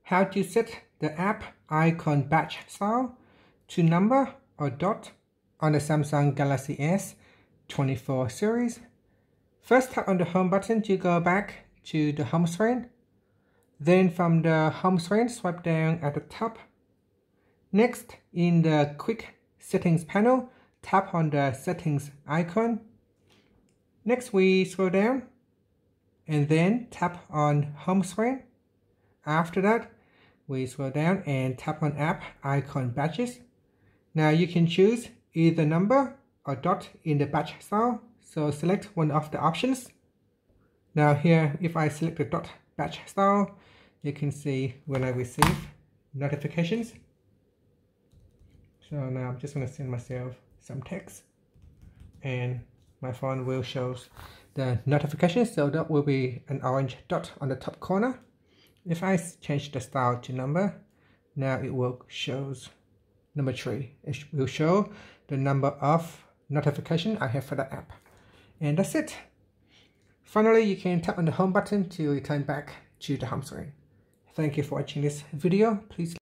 how to set the app icon badge style to number or dot on the Samsung Galaxy S24 series. First, tap on the home button to go back to the home screen. Then from the home screen, swipe down at the top. Next, in the quick settings panel, tap on the settings icon. Next, we scroll down and then tap on home screen. After that, we scroll down and tap on app icon badges. Now you can choose either number or dot in the badge style. So select one of the options. Now here, if I select the dot badge style, you can see when I receive notifications. So now I'm just going to send myself some text and my phone will show the notifications. So that will be an orange dot on the top corner. If I change the style to number, now it will show number 3. It will show the number of notifications I have for the app. And that's it. Finally, you can tap on the home button to return back to the home screen. Thank you for watching this video. Please